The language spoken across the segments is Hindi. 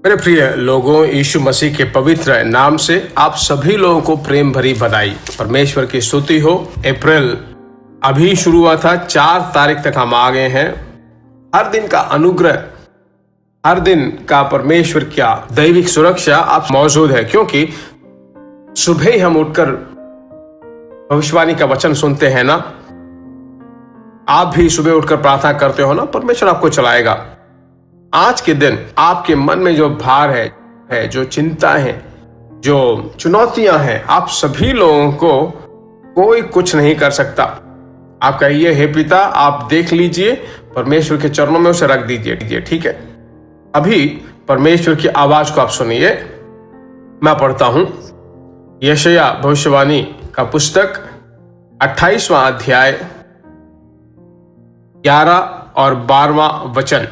मेरे प्रिय लोगों, यीशु मसीह के पवित्र नाम से आप सभी लोगों को प्रेम भरी बधाई। परमेश्वर की स्तुति हो। अप्रैल अभी शुरू हुआ था, 4 तारीख तक हम आ गए हैं। हर दिन का अनुग्रह, हर दिन का परमेश्वर क्या दैविक सुरक्षा आप मौजूद है, क्योंकि सुबह ही हम उठकर भविष्यवाणी का वचन सुनते हैं ना। आप भी सुबह उठकर प्रार्थना करते हो ना, परमेश्वर आपको चलाएगा। आज के दिन आपके मन में जो भार है, जो चिंता है, जो चुनौतियां हैं, आप सभी लोगों को कोई कुछ नहीं कर सकता। आप कहिए, हे पिता आप देख लीजिए, परमेश्वर के चरणों में उसे रख दीजिए। ठीक है, अभी परमेश्वर की आवाज को आप सुनिए। मैं पढ़ता हूं यशायाह भविष्यवाणी का पुस्तक 28वां अध्याय 11 और 12वां वचन।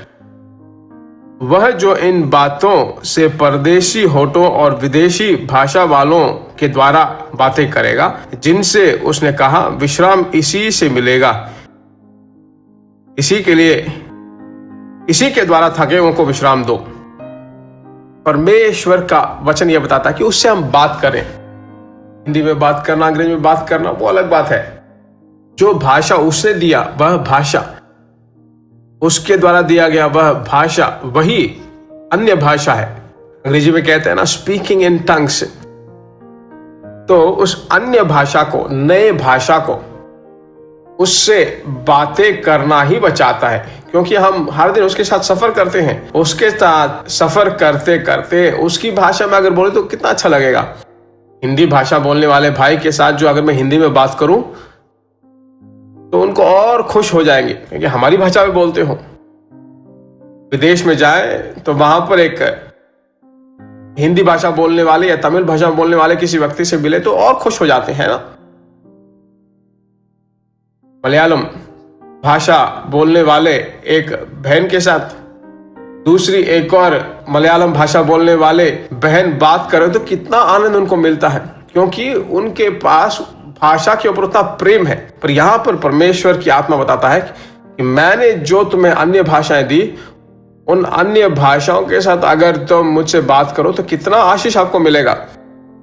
वह जो इन बातों से परदेशी होठों और विदेशी भाषा वालों के द्वारा बातें करेगा, जिनसे उसने कहा विश्राम इसी से मिलेगा, इसी के द्वारा थके हुओं को विश्राम दो। परमेश्वर का वचन यह बताता है कि उससे हम बात करें। हिंदी में बात करना, अंग्रेजी में बात करना, वो अलग बात है। जो भाषा उसने दिया, वह भाषा उसके द्वारा दिया गया, वह भाषा वही अन्य भाषा है। अंग्रेजी में कहते हैं ना, स्पीकिंग इन टंग्स। तो उस अन्य भाषा को, नए भाषा को, उससे बातें करना ही बचाता है, क्योंकि हम हर दिन उसके साथ सफर करते हैं। उसके साथ सफर करते करते उसकी भाषा में अगर बोले तो कितना अच्छा लगेगा। हिंदी भाषा बोलने वाले भाई के साथ जो अगर मैं हिंदी में बात करूं तो उनको और खुश हो जाएंगे, क्योंकि हमारी भाषा में बोलते हो। विदेश में जाए तो वहां पर एक हिंदी भाषा बोलने वाले या तमिल भाषा बोलने वाले किसी व्यक्ति से मिले तो और खुश हो जाते हैं ना। मलयालम भाषा बोलने वाले एक बहन के साथ दूसरी एक और मलयालम भाषा बोलने वाले बहन बात करे तो कितना आनंद उनको मिलता है, क्योंकि उनके पास भाषा के ऊपर उतना प्रेम है। पर यहां पर परमेश्वर की आत्मा बताता है कि मैंने जो तुम्हें अन्य भाषाएं दी, उन अन्य भाषाओं के साथ अगर तुम मुझसे बात करो तो कितना आशीष आपको मिलेगा।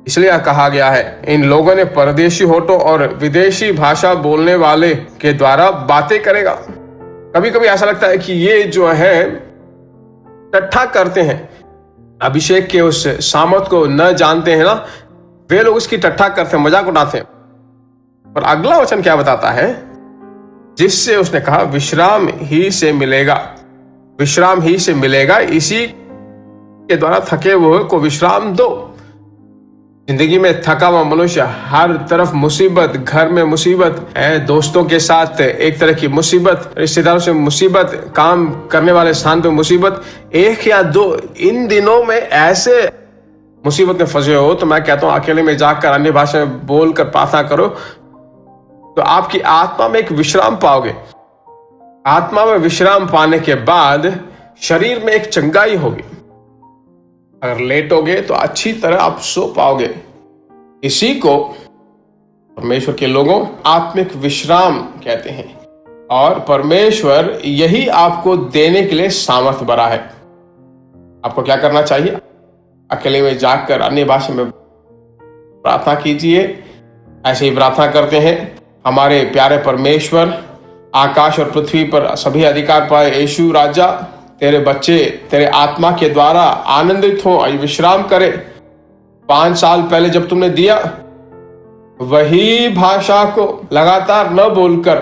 इसलिए कहा गया है, इन लोगों ने परदेशी होठों और विदेशी भाषा बोलने वाले के द्वारा बातें करेगा। कभी कभी ऐसा लगता है कि ये जो है टट्ठा करते हैं, अभिषेक के उस सामर्थ को न जानते हैं ना, वे लोग उसकी टट्ठा करते हैं, मजाक उड़ाते हैं। और अगला वचन क्या बताता है, जिससे उसने कहा विश्राम ही से मिलेगा, विश्राम ही से मिलेगा, इसी के द्वारा थके हुए को विश्राम दो। जिंदगी में थका हुआ मनुष्य, हर तरफ मुसीबत, घर में मुसीबत, दोस्तों के साथ एक तरह की मुसीबत, रिश्तेदारों से मुसीबत, काम करने वाले स्थान पे मुसीबत, एक या दो इन दिनों में ऐसे मुसीबत में फंसे हो तो मैं कहता हूं अकेले में जाकर अन्य भाषा में बोलकर प्रार्थना करो तो आपकी आत्मा में एक विश्राम पाओगे। आत्मा में विश्राम पाने के बाद शरीर में एक चंगाई होगी। अगर लेटोगे तो अच्छी तरह आप सो पाओगे। इसी को परमेश्वर के लोगों आत्मिक विश्राम कहते हैं, और परमेश्वर यही आपको देने के लिए सामर्थ भरा है। आपको क्या करना चाहिए? अकेले में जाकर अन्य भाषा में प्रार्थना कीजिए। ऐसे ही प्रार्थना करते हैं, हमारे प्यारे परमेश्वर, आकाश और पृथ्वी पर सभी अधिकार पाए यीशु राजा, तेरे बच्चे तेरे आत्मा के द्वारा आनंदित हो, विश्राम करे। 5 साल पहले जब तुमने दिया, वही भाषा को लगातार न बोलकर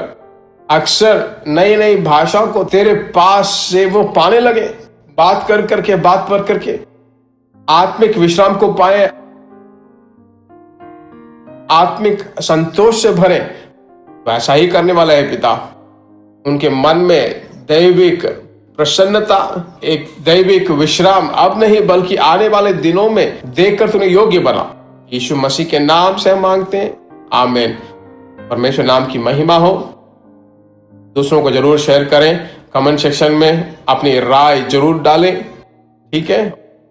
अक्सर नई नई भाषाओं को तेरे पास से वो पाने लगे, बात कर करके, बात पर करके आत्मिक विश्राम को पाए, आत्मिक संतोष से भरे। वैसा ही करने वाला है पिता। उनके मन में दैविक प्रसन्नता, एक दैविक विश्राम अब नहीं बल्कि आने वाले दिनों में देखकर तुम्हें योग्य बना। यीशु मसीह के नाम से हम मांगते हैं, आमीन। परमेश्वर नाम की महिमा हो। दूसरों को जरूर शेयर करें, कमेंट सेक्शन में अपनी राय जरूर डालें। ठीक है,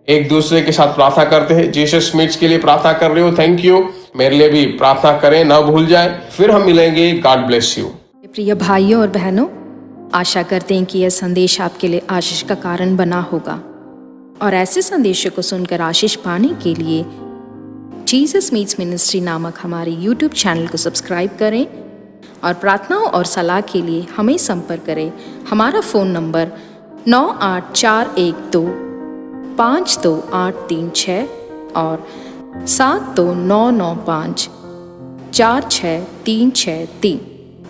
एक दूसरे के साथ प्रार्थना करते हैं। जीसस मीट्स के लिए प्रार्थना कर रहे हो, थैंक यू। मेरे लिए भी प्रार्थना करें, ना भूल जाए। फिर हम मिलेंगे। God bless you. प्रिय भाइयों और बहनों, आशा करते हैं कि यह संदेश आपके लिए आशीष का कारण बना होगा। और ऐसे संदेशों को सुनकर आशीष पाने के लिए जीसस मीट्स मिनिस्ट्री नामक हमारे YouTube चैनल को सब्सक्राइब करें और प्रार्थनाओं और सलाह के लिए हमें संपर्क करें। हमारा फ़ोन नंबर 9841252836 और 7299546363।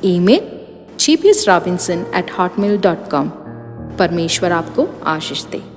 Email gpsrobinson@hotmail.com। परमेश्वर आपको आशीष दे।